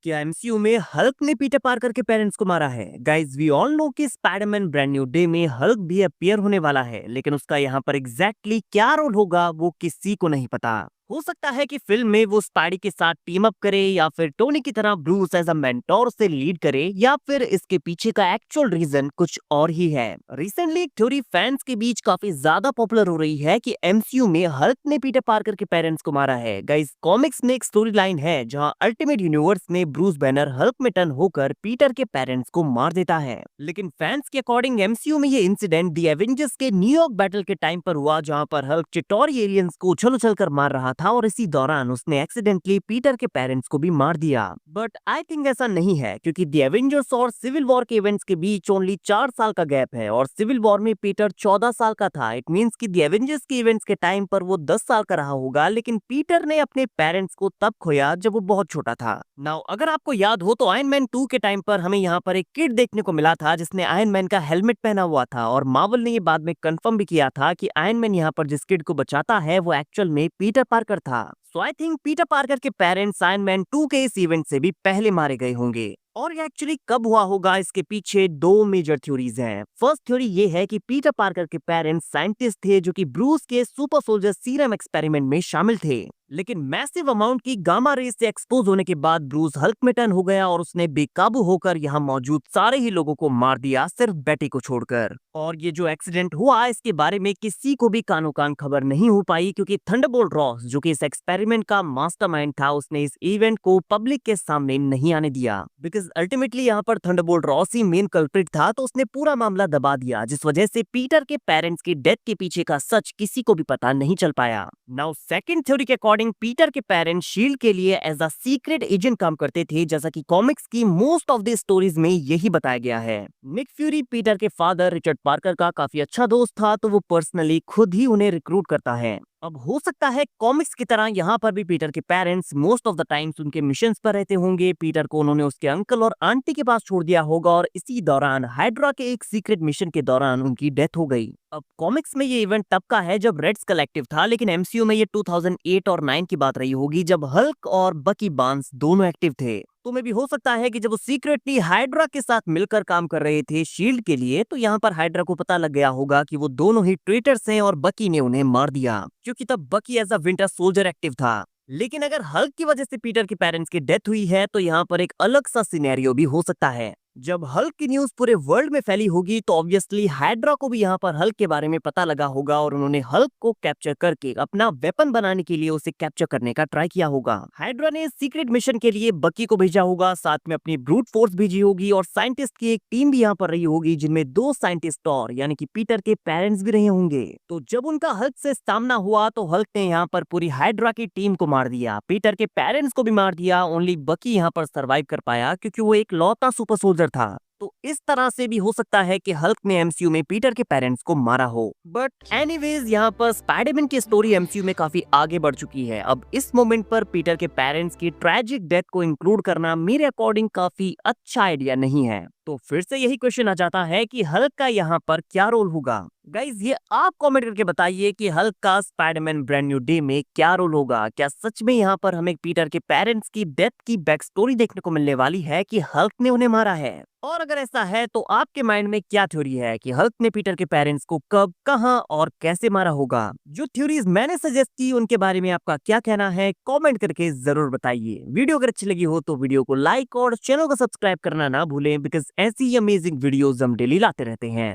क्या एमसीयू में हल्क ने पीटर पार्कर के पेरेंट्स को मारा है? गाइज वी ऑल नो कि स्पाइडरमैन ब्रांड न्यू डे में हल्क भी अपीयर होने वाला है, लेकिन उसका यहाँ पर एग्जैक्टली क्या रोल होगा वो किसी को नहीं पता। हो सकता है कि फिल्म में वो स्पाइडी के साथ टीम अप करे, या फिर टोनी की तरह ब्रूस एज अ मेंटोर से लीड करे, या फिर इसके पीछे का एक्चुअल रीजन कुछ और ही है। रिसेंटली एक थ्योरी फैंस के बीच काफी ज्यादा पॉपुलर हो रही है कि एमसीयू में हल्क ने पीटर पार्कर के पेरेंट्स को मारा है। गाइस कॉमिक्स में एक स्टोरी लाइन है जहां अल्टीमेट यूनिवर्स में ब्रूस बैनर हल्क में टर्न होकर पीटर के पेरेंट्स को मार देता है, लेकिन फैंस के अकॉर्डिंग एमसीयू में ये इंसिडेंट दी एवेंजर्स के न्यूयॉर्क बैटल के टाइम पर हुआ, जहां पर हल्क चिटोरी एलियंस को उछल उछल कर मार रहा था और इसी दौरान उसने एक्सीडेंटली पीटर के पेरेंट्स को भी मार दिया। बट आई थिंक ऐसा नहीं है, क्योंकि दी एवेंजर्स और सिविल वॉर के इवेंट्स के बीच ओनली 4 साल का गैप है और सिविल वॉर में पीटर 14 साल का था। इट मींस कि दी एवेंजर्स के इवेंट्स के टाइम पर वो 10 साल का रहा होगा, लेकिन पीटर ने अपने पेरेंट्स को तब खोया जब वो बहुत छोटा था। नाउ अगर आपको याद हो तो आयरन मैन 2 के टाइम पर हमें यहाँ पर एक किड देखने को मिला था जिसने आयरन मैन का हेलमेट पहना हुआ था, और मार्वल ने ये बाद में कंफर्म भी किया था कि आयरन मैन यहाँ पर जिस किड को बचाता है वो एक्चुअल में पीटर पार्कर था। सो आई थिंक पीटर पार्कर के पेरेंट्स आयरन मैन 2 के इस इवेंट से भी पहले मारे गए होंगे। और ये एक्चुअली कब हुआ होगा, इसके पीछे 2 मेजर थ्योरीज हैं। फर्स्ट थ्योरी ये है कि पीटर पार्कर के पेरेंट्स साइंटिस्ट थे जो कि ब्रूस के सुपर सोल्जर सीरम एक्सपेरिमेंट में शामिल थे, लेकिन मैसिव अमाउंट की गामा रेस से एक्सपोज होने के बाद ब्रूस हल्क में टर्न हो गया और उसने बेकाबू होकर यहाँ मौजूद सारे ही लोगों को मार दिया, सिर्फ बेटी को छोड़कर। और ये जो एक्सीडेंट हुआ इसके बारे में किसी को भी कानो कान खबर नहीं हो पाई, क्योंकि थंडरबोल्ट रॉस जो कि इस एक्सपेरिमेंट का मास्टरमाइंड था, उसने इस इवेंट को पब्लिक के सामने नहीं आने दिया, बिकॉज अल्टीमेटली यहाँ पर थंडरबोल्ट रॉस ही मेन कल्प्रिट था, तो उसने पूरा मामला दबा दिया, जिस वजह से पीटर के पेरेंट्स की डेथ के पीछे का सच किसी को भी पता नहीं चल पाया। नाउ सेकंड थ्योरी के अकॉर्डिंग पीटर के पेरेंट्स शील्ड के लिए एज अ सीक्रेट एजेंट काम करते थे, जैसा कि कॉमिक्स की मोस्ट ऑफ द स्टोरीज में यही बताया गया है। निक फ्यूरी पीटर के फादर रिचर्ड पार्कर का काफी अच्छा दोस्त था, तो वो पर्सनली खुद ही उन्हें रिक्रूट करता है। अब हो सकता है कॉमिक्स की तरह यहाँ पर भी पीटर के parents most of the times उनके मिशंस पर रहते होंगे। पीटर को उन्होंने उसके अंकल और आंटी के पास छोड़ दिया होगा, और इसी दौरान हाइड्रा के एक सीक्रेट मिशन के दौरान उनकी डेथ हो गई। अब कॉमिक्स में ये इवेंट तब का है जब रेड्स कलेक्टिव था, लेकिन एमसीयू में ये 2008 और 9 की बात रही होगी, जब हल्क और बकी बार्न्स दोनों एक्टिव थे। तो में भी हो सकता है कि जब वो सीक्रेटली हाइड्रा के साथ मिलकर काम कर रहे थे शील्ड के लिए, तो यहाँ पर हाइड्रा को पता लग गया होगा कि वो दोनों ही ट्रेटर्स हैं और बकी ने उन्हें मार दिया, क्योंकि तब Bucky as a winter soldier active था। लेकिन अगर हल्क की वजह से पीटर के पेरेंट्स की डेथ हुई है, तो यहाँ पर एक अलग सा सिनेरियो भी हो सकता है। जब हल्क की न्यूज पूरे वर्ल्ड में फैली होगी, तो ऑब्वियसली हाइड्रा को भी यहाँ पर हल्क के बारे में पता लगा होगा, और उन्होंने हल्क को कैप्चर करके अपना वेपन बनाने के लिए उसे कैप्चर करने का ट्राई किया होगा। हाइड्रा ने सीक्रेट मिशन के लिए बकी को भेजा होगा, साथ में अपनी ब्रूट फोर्स भेजी होगी, और साइंटिस्ट की एक टीम भी यहाँ पर रही होगी, जिनमें 2 साइंटिस्ट और यानी कि पीटर के पेरेंट्स भी रहे होंगे। तो जब उनका हल्क से सामना हुआ, तो हल्क ने यहाँ पर पूरी हाइड्रा की टीम को मार दिया, पीटर के पेरेंट्स को भी मार दिया। ओनली बकी यहाँ पर सरवाइव कर पाया, क्योंकि वो एक लौता सुपर सोल्जर था। तो इस तरह से भी हो सकता है कि हल्क ने एमसीयू में पीटर के पेरेंट्स को मारा हो। बट एनीवेज यहाँ पर स्पाइडरमैन की स्टोरी एमसीयू में काफी आगे बढ़ चुकी है। अब इस मोमेंट पर पीटर के पेरेंट्स की ट्रेजिक डेथ को इंक्लूड करना मेरे अकॉर्डिंग काफी अच्छा आइडिया नहीं है। तो फिर से यही क्वेश्चन आ जाता है कि हल्क का यहाँ पर क्या रोल होगा। गाइज ये आप कमेंट करके बताइए कि हल्क का स्पाइडरमैन ब्रांड न्यू डे में क्या रोल होगा। क्या सच में यहाँ पर हमें पीटर के पेरेंट्स की डेथ की बैक स्टोरी देखने को मिलने वाली है कि हल्क ने उन्हें मारा है? और अगर ऐसा है तो आपके माइंड में क्या थ्योरी है कि हल्क ने पीटर के पेरेंट्स को कब, कहां और कैसे मारा होगा? जो थ्योरीज मैंने सजेस्ट की उनके बारे में आपका क्या कहना है, कमेंट करके जरूर बताइए। वीडियो अगर अच्छी लगी हो तो वीडियो को लाइक और चैनल को सब्सक्राइब करना ना भूलें, बिकॉज ऐसी अमेजिंग वीडियोस हम डेली लाते रहते हैं।